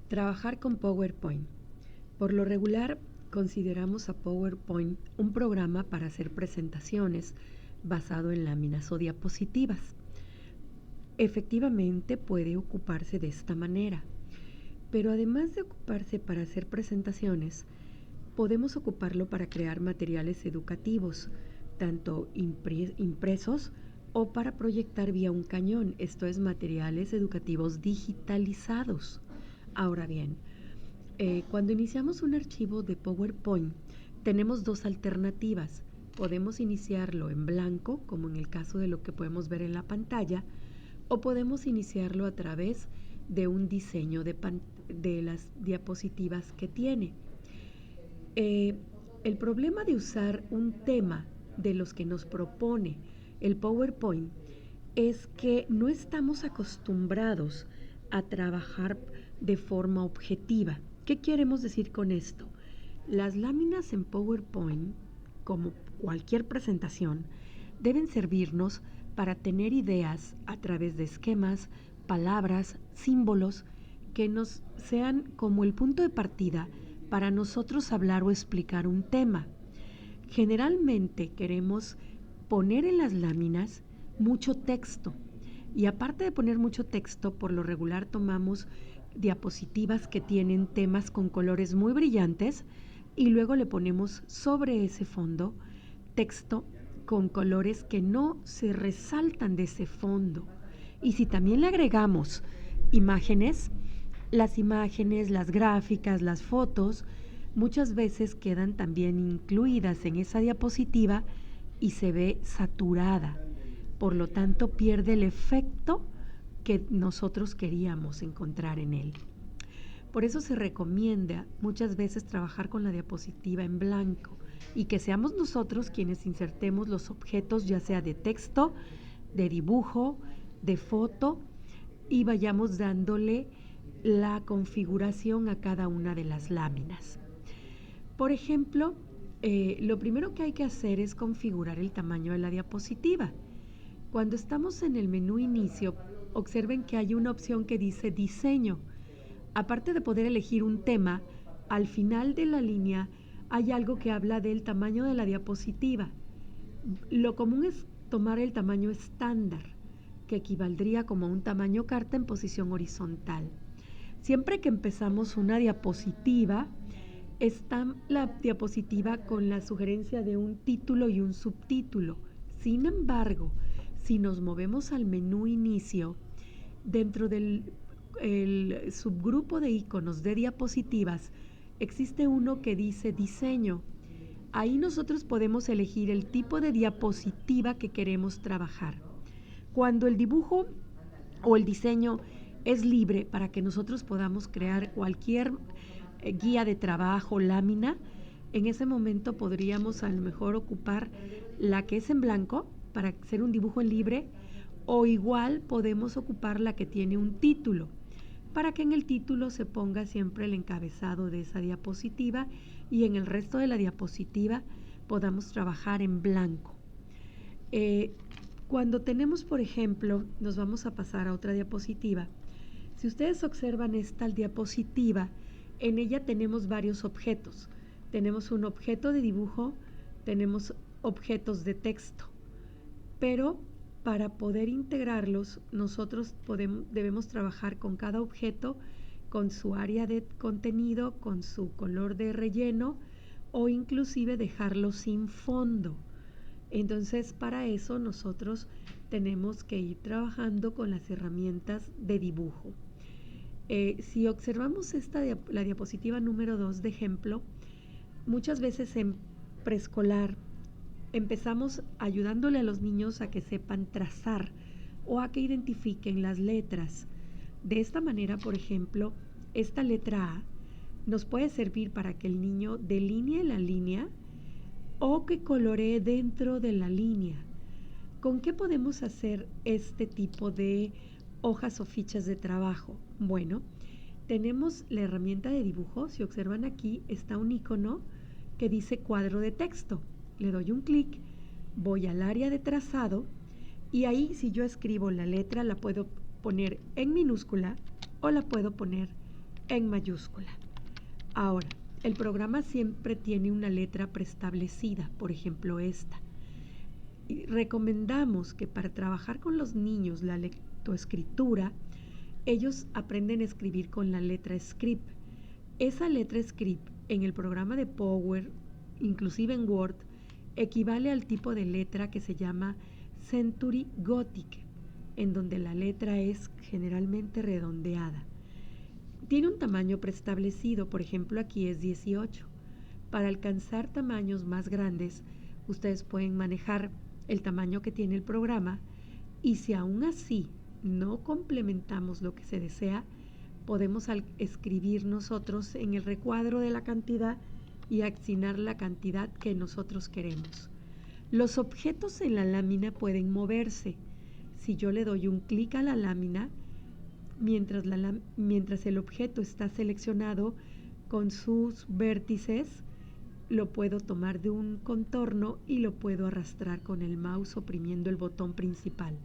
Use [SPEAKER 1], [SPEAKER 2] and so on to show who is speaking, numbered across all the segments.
[SPEAKER 1] Trabajar con PowerPoint. Por lo regular, consideramos a PowerPoint un programa para hacer presentaciones basado en láminas o diapositivas. Efectivamente, puede ocuparse de esta manera, pero además de ocuparse para hacer presentaciones, podemos ocuparlo para crear materiales educativos, tanto impresos o para proyectar vía un cañón, esto es, materiales educativos digitalizados. Ahora bien, cuando iniciamos un archivo de PowerPoint, tenemos dos alternativas. Podemos iniciarlo en blanco, como en el caso de lo que podemos ver en la pantalla, o podemos iniciarlo a través de un diseño de las diapositivas que tiene. El problema de usar un tema de los que nos propone el PowerPoint es que no estamos acostumbrados a trabajar de forma objetiva. ¿Qué queremos decir con esto? Las láminas en PowerPoint, como cualquier presentación, deben servirnos para tener ideas a través de esquemas, palabras, símbolos, que nos sean como el punto de partida para nosotros hablar o explicar un tema. Generalmente queremos poner en las láminas mucho texto, y aparte de poner mucho texto, por lo regular tomamos diapositivas que tienen temas con colores muy brillantes y luego le ponemos sobre ese fondo texto con colores que no se resaltan de ese fondo. Y si también le agregamos imágenes, las imágenes, las gráficas, las fotos, muchas veces quedan también incluidas en esa diapositiva y se ve saturada. Por lo tanto, pierde el efecto que nosotros queríamos encontrar en él. Por eso se recomienda muchas veces trabajar con la diapositiva en blanco y que seamos nosotros quienes insertemos los objetos, ya sea de texto, de dibujo, de foto, y vayamos dándole la configuración a cada una de las láminas. Por ejemplo, lo primero que hay que hacer es configurar el tamaño de la diapositiva. Cuando estamos en el menú inicio, observen que hay una opción que dice diseño. Aparte de poder elegir un tema, al final de la línea hay algo que habla del tamaño de la diapositiva. Lo común es tomar el tamaño estándar, que equivaldría como a un tamaño carta en posición horizontal. Siempre que empezamos una diapositiva, está la diapositiva con la sugerencia de un título y un subtítulo. Sin embargo, si nos movemos al menú inicio, dentro del subgrupo de iconos de diapositivas, existe uno que dice diseño. Ahí nosotros podemos elegir el tipo de diapositiva que queremos trabajar. Cuando el dibujo o el diseño es libre para que nosotros podamos crear cualquier guía de trabajo, lámina, en ese momento podríamos a lo mejor ocupar la que es en blanco para hacer un dibujo en libre, o igual podemos ocupar la que tiene un título, para que en el título se ponga siempre el encabezado de esa diapositiva y en el resto de la diapositiva podamos trabajar en blanco. Cuando tenemos, por ejemplo, nos vamos a pasar a otra diapositiva. Si ustedes observan esta diapositiva, en ella tenemos varios objetos. Tenemos un objeto de dibujo, tenemos objetos de texto, pero para poder integrarlos, nosotros debemos trabajar con cada objeto, con su área de contenido, con su color de relleno, o inclusive dejarlo sin fondo. Entonces, para eso nosotros tenemos que ir trabajando con las herramientas de dibujo. Si observamos la diapositiva número 2 de ejemplo, muchas veces en preescolar empezamos ayudándole a los niños a que sepan trazar o a que identifiquen las letras. De esta manera, por ejemplo, esta letra A nos puede servir para que el niño delinee la línea o que coloree dentro de la línea. ¿Con qué podemos hacer este tipo de hojas o fichas de trabajo? Bueno, tenemos la herramienta de dibujo. Si observan aquí está un icono que dice cuadro de texto. Le doy un clic, voy al área de trazado y ahí si yo escribo la letra la puedo poner en minúscula o la puedo poner en mayúscula. Ahora, el programa siempre tiene una letra preestablecida, por ejemplo esta. Y recomendamos que para trabajar con los niños la lectoescritura, ellos aprenden a escribir con la letra script. Esa letra script en el programa de Power, inclusive en Word, equivale al tipo de letra que se llama Century Gothic, en donde la letra es generalmente redondeada. Tiene un tamaño preestablecido, por ejemplo aquí es 18. Para alcanzar tamaños más grandes, ustedes pueden manejar el tamaño que tiene el programa y si aún así no complementamos lo que se desea, podemos escribir nosotros en el recuadro de la cantidad y asignar la cantidad que nosotros queremos. Los objetos en la lámina pueden moverse. Si yo le doy un clic a la lámina, mientras el objeto está seleccionado con sus vértices, lo puedo tomar de un contorno y lo puedo arrastrar con el mouse oprimiendo el botón principal.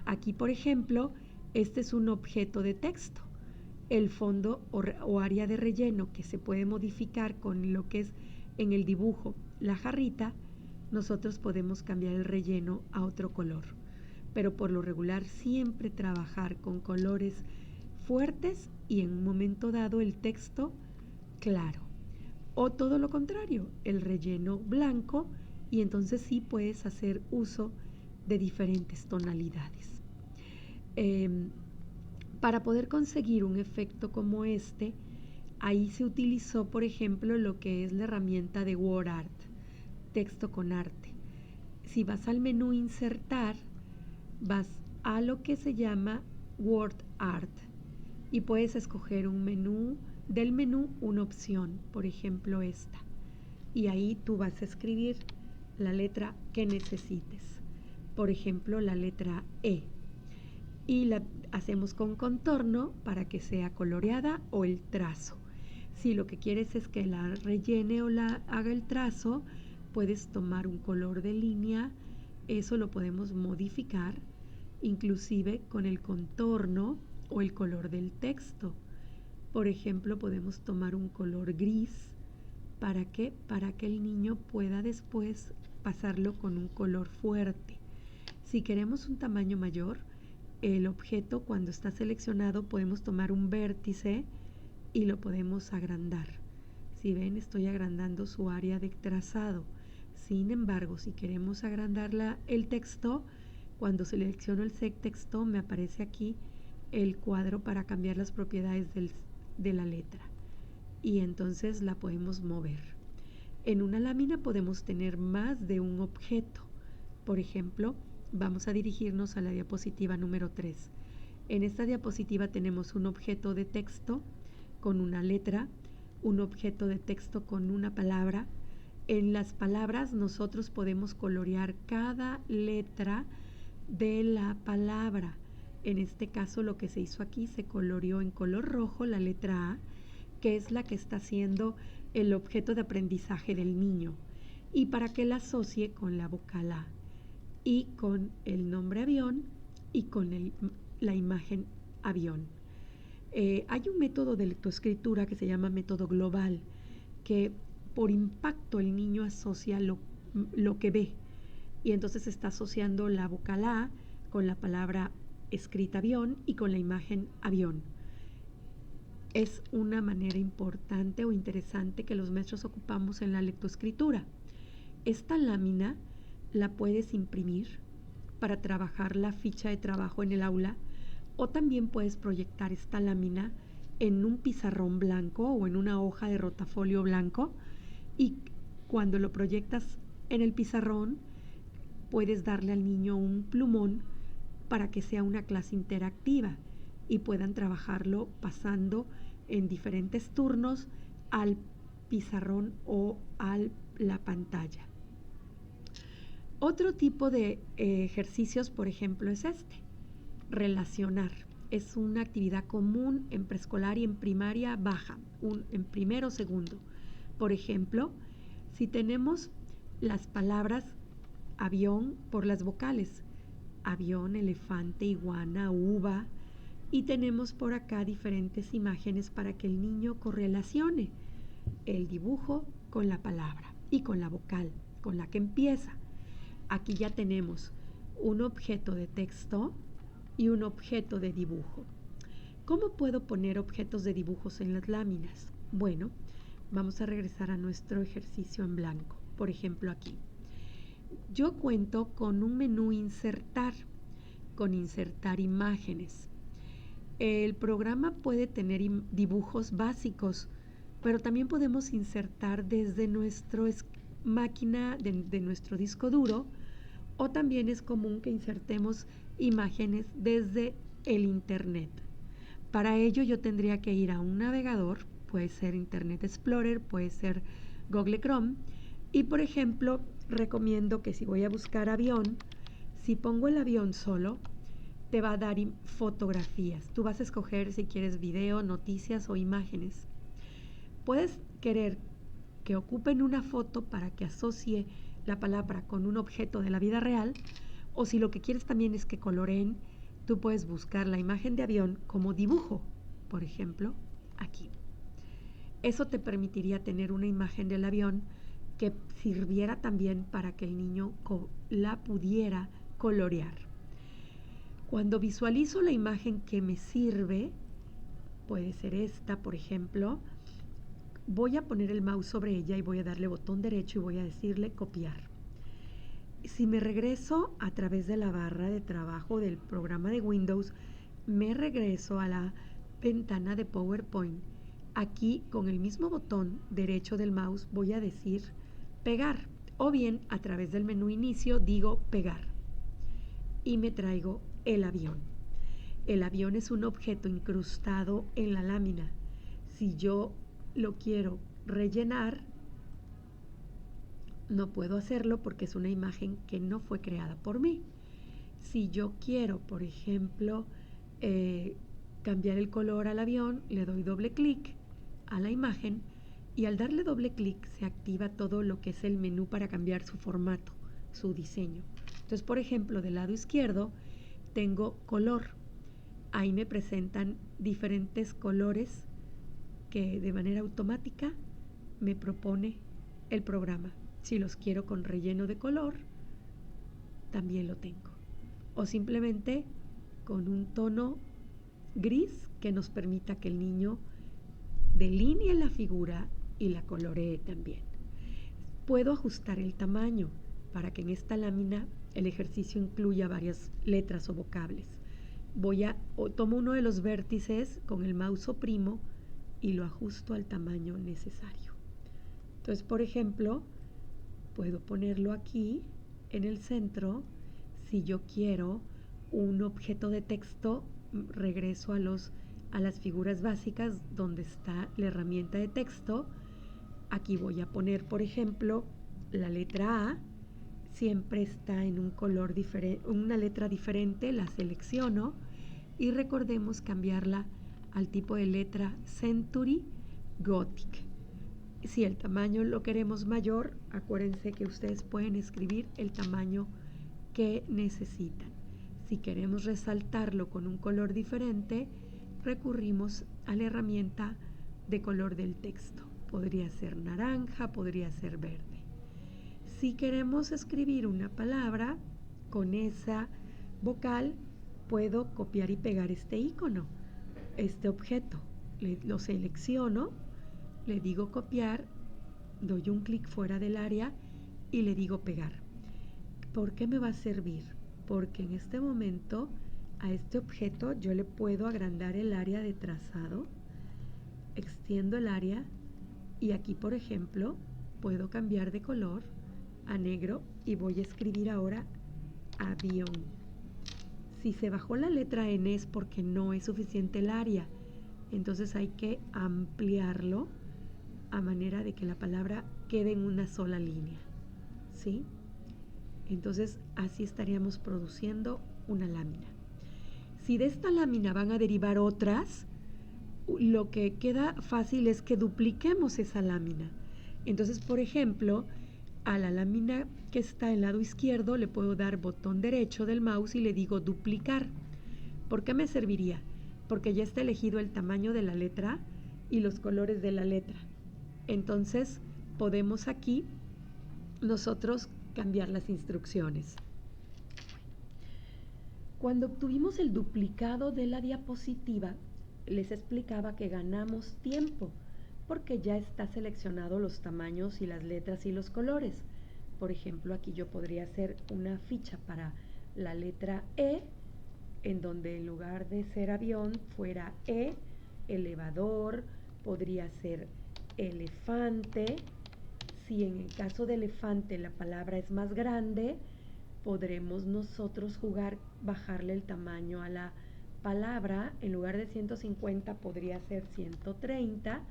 [SPEAKER 1] Aquí, por ejemplo, este es un objeto de texto. El fondo o área de relleno que se puede modificar con lo que es en el dibujo la jarrita, nosotros podemos cambiar el relleno a otro color. Pero por lo regular siempre trabajar con colores fuertes y en un momento dado el texto claro. O todo lo contrario, el relleno blanco y entonces sí puedes hacer uso de diferentes tonalidades. Para poder conseguir un efecto como este, ahí se utilizó, por ejemplo, lo que es la herramienta de WordArt, texto con arte. Si vas al menú Insertar, vas a lo que se llama WordArt y puedes escoger del menú una opción, por ejemplo esta. Y ahí tú vas a escribir la letra que necesites. Por ejemplo, la letra E. Y la hacemos con contorno para que sea coloreada o el trazo. Si lo que quieres es que la rellene o la haga el trazo, puedes tomar un color de línea, eso lo podemos modificar, inclusive con el contorno o el color del texto. Por ejemplo, podemos tomar un color gris. ¿Para qué? Para que el niño pueda después pasarlo con un color fuerte. Si queremos un tamaño mayor, el objeto cuando está seleccionado podemos tomar un vértice y lo podemos agrandar. Si ven, estoy agrandando su área de trazado. Sin embargo, si queremos agrandar el texto, cuando selecciono el texto me aparece aquí el cuadro para cambiar las propiedades de la letra y entonces la podemos mover. En una lámina podemos tener más de un objeto. Por ejemplo, vamos a dirigirnos a la diapositiva número 3. En esta diapositiva tenemos un objeto de texto con una letra, un objeto de texto con una palabra. En las palabras nosotros podemos colorear cada letra de la palabra. En este caso lo que se hizo aquí, se coloreó en color rojo la letra A, que es la que está siendo el objeto de aprendizaje del niño, y para que la asocie con la vocal A y con el nombre avión y con la imagen avión. Hay un método de lectoescritura que se llama método global, que por impacto el niño asocia lo que ve y entonces está asociando la vocal A con la palabra escrita avión y con la imagen avión. Es una manera importante o interesante que los maestros ocupamos en la lectoescritura. Esta lámina la puedes imprimir para trabajar la ficha de trabajo en el aula o también puedes proyectar esta lámina en un pizarrón blanco o en una hoja de rotafolio blanco y cuando lo proyectas en el pizarrón puedes darle al niño un plumón para que sea una clase interactiva y puedan trabajarlo pasando en diferentes turnos al pizarrón o a la pantalla. Otro tipo de ejercicios, por ejemplo, es este, relacionar. Es una actividad común en preescolar y en primaria baja, en primero o segundo. Por ejemplo, si tenemos las palabras avión por las vocales, avión, elefante, iguana, uva, Y tenemos por acá diferentes imágenes para que el niño correlacione el dibujo con la palabra y con la vocal con la que empieza. Aquí ya tenemos un objeto de texto y un objeto de dibujo. ¿Cómo puedo poner objetos de dibujos en las láminas? Bueno, vamos a regresar a nuestro ejercicio en blanco. Por ejemplo, aquí. Yo cuento con un menú insertar, con insertar imágenes. El programa puede tener dibujos básicos, pero también podemos insertar desde nuestra máquina de nuestro disco duro, o también es común que insertemos imágenes desde el Internet. Para ello yo tendría que ir a un navegador, puede ser Internet Explorer, puede ser Google Chrome, y por ejemplo recomiendo que si voy a buscar avión, si pongo el avión solo, te va a dar fotografías. Tú vas a escoger si quieres video, noticias o imágenes. Puedes querer que ocupen una foto para que asocie la palabra con un objeto de la vida real, o si lo que quieres también es que coloreen, tú puedes buscar la imagen de avión como dibujo, por ejemplo, aquí. Eso te permitiría tener una imagen del avión que sirviera también para que el niño la pudiera colorear. Cuando visualizo la imagen que me sirve, puede ser esta, por ejemplo, voy a poner el mouse sobre ella y voy a darle botón derecho y voy a decirle copiar. Si me regreso a través de la barra de trabajo del programa de Windows, me regreso a la ventana de PowerPoint. Aquí, con el mismo botón derecho del mouse, voy a decir pegar, o bien a través del menú inicio digo pegar y me traigo el avión. El avión es un objeto incrustado en la lámina. Si yo lo quiero rellenar, no puedo hacerlo porque es una imagen que no fue creada por mí. Si yo quiero, por ejemplo, cambiar el color al avión, le doy doble clic a la imagen y al darle doble clic se activa todo lo que es el menú para cambiar su formato, su diseño. Entonces, por ejemplo, del lado izquierdo tengo color. Ahí me presentan diferentes colores que de manera automática me propone el programa. Si los quiero con relleno de color, también lo tengo. O simplemente con un tono gris que nos permita que el niño delinee la figura y la coloree también. Puedo ajustar el tamaño para que en esta lámina el ejercicio incluya varias letras o vocables. Tomo uno de los vértices con el mouse oprimo y lo ajusto al tamaño necesario. Entonces, por ejemplo, puedo ponerlo aquí en el centro. Si yo quiero un objeto de texto, regreso a las figuras básicas donde está la herramienta de texto. Aquí voy a poner, por ejemplo, la letra A. Siempre está en un color diferente, una letra diferente, la selecciono y recordemos cambiarla al tipo de letra Century Gothic. Si el tamaño lo queremos mayor, acuérdense que ustedes pueden escribir el tamaño que necesitan. Si queremos resaltarlo con un color diferente, recurrimos a la herramienta de color del texto. Podría ser naranja, podría ser verde. Si queremos escribir una palabra con esa vocal, puedo copiar y pegar este icono, este objeto. Lo selecciono, le digo copiar, doy un clic fuera del área y le digo pegar. ¿Por qué me va a servir? Porque en este momento a este objeto yo le puedo agrandar el área de trazado, extiendo el área y aquí, por ejemplo, puedo cambiar de color a negro y voy a escribir ahora avión. Si se bajó la letra N es porque no es suficiente el área, entonces hay que ampliarlo a manera de que la palabra quede en una sola línea, ¿sí? Entonces así estaríamos produciendo una lámina. Si de esta lámina van a derivar otras, lo que queda fácil es que dupliquemos esa lámina. Entonces, por ejemplo, a la lámina que está en el lado izquierdo le puedo dar botón derecho del mouse y le digo duplicar. ¿Por qué me serviría? porque ya está elegido el tamaño de la letra y los colores de la letra. Entonces podemos aquí nosotros cambiar las instrucciones. Cuando obtuvimos el duplicado de la diapositiva, les explicaba que ganamos tiempo porque ya está seleccionado los tamaños y las letras y los colores. Por ejemplo, aquí yo podría hacer una ficha para la letra E, en donde en lugar de ser avión fuera E, elevador, podría ser elefante. Si en el caso de elefante la palabra es más grande, podremos nosotros jugar, bajarle el tamaño a la palabra. En lugar de 150 podría ser 130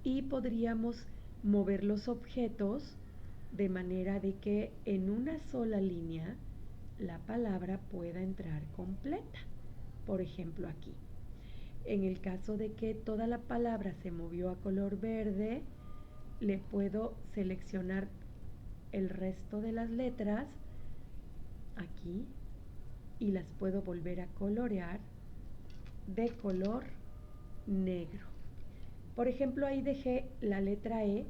[SPEAKER 1] y podríamos mover los objetos de manera de que en una sola línea la palabra pueda entrar completa. Por ejemplo, aquí. En el caso de que toda la palabra se movió a color verde, le puedo seleccionar el resto de las letras aquí y las puedo volver a colorear de color negro. Por ejemplo, ahí dejé la letra E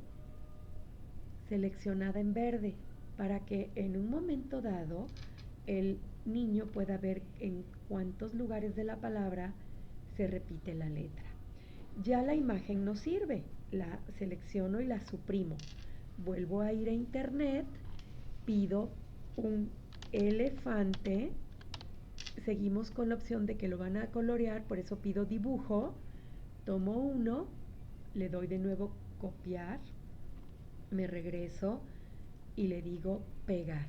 [SPEAKER 1] seleccionada en verde para que en un momento dado el niño pueda ver en cuántos lugares de la palabra se repite la letra. Ya la imagen no sirve, la selecciono y la suprimo. Vuelvo a ir a internet, pido un elefante, seguimos con la opción de que lo van a colorear, por eso pido dibujo, tomo uno, le doy de nuevo copiar, me regreso y le digo pegar.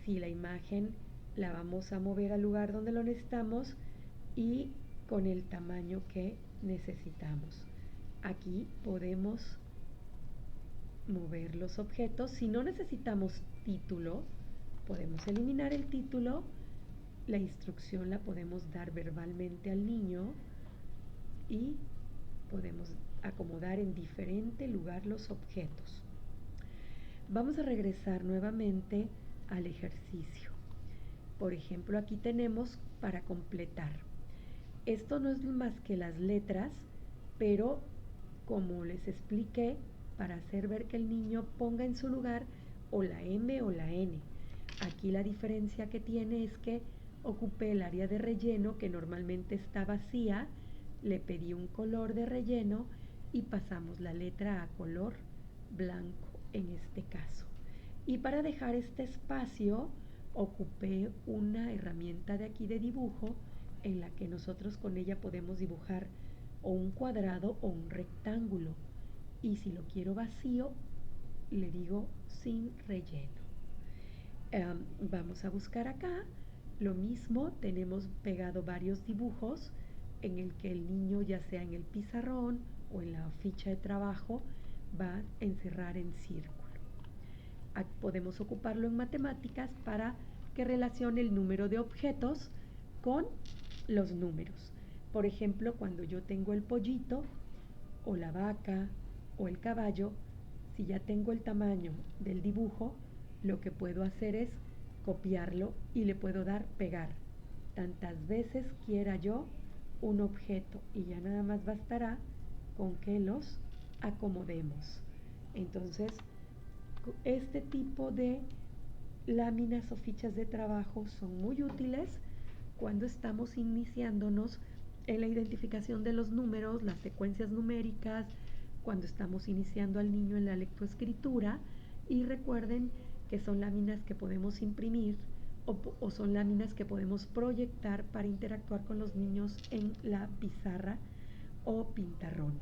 [SPEAKER 1] Si la imagen la vamos a mover al lugar donde lo necesitamos y con el tamaño que necesitamos. Aquí podemos mover los objetos. Si no necesitamos título, podemos eliminar el título. La instrucción la podemos dar verbalmente al niño y podemos acomodar en diferente lugar los objetos. Vamos a regresar nuevamente al ejercicio. Por ejemplo, aquí tenemos para completar. Esto no es más que las letras, pero como les expliqué, para hacer ver que el niño ponga en su lugar o la M o la N. Aquí la diferencia que tiene es que ocupé el área de relleno que normalmente está vacía, le pedí un color de relleno y pasamos la letra a color blanco en este caso. Y para dejar este espacio ocupé una herramienta de aquí de dibujo en la que nosotros con ella podemos dibujar o un cuadrado o un rectángulo. Y si lo quiero vacío, le digo sin relleno. Vamos a buscar acá. Lo mismo, tenemos pegado varios dibujos en el que el niño, ya sea en el pizarrón o en la ficha de trabajo, va a encerrar en círculo. Podemos ocuparlo en matemáticas para que relacione el número de objetos con los números. Por ejemplo, cuando yo tengo el pollito o la vaca o el caballo, si ya tengo el tamaño del dibujo, lo que puedo hacer es copiarlo y le puedo dar pegar tantas veces quiera yo un objeto y ya nada más bastará con que los acomodemos. Entonces, este tipo de láminas o fichas de trabajo son muy útiles cuando estamos iniciándonos en la identificación de los números, las secuencias numéricas, cuando estamos iniciando al niño en la lectoescritura. Y recuerden que son láminas que podemos imprimir o son láminas que podemos proyectar para interactuar con los niños en la pizarra o pintarrón.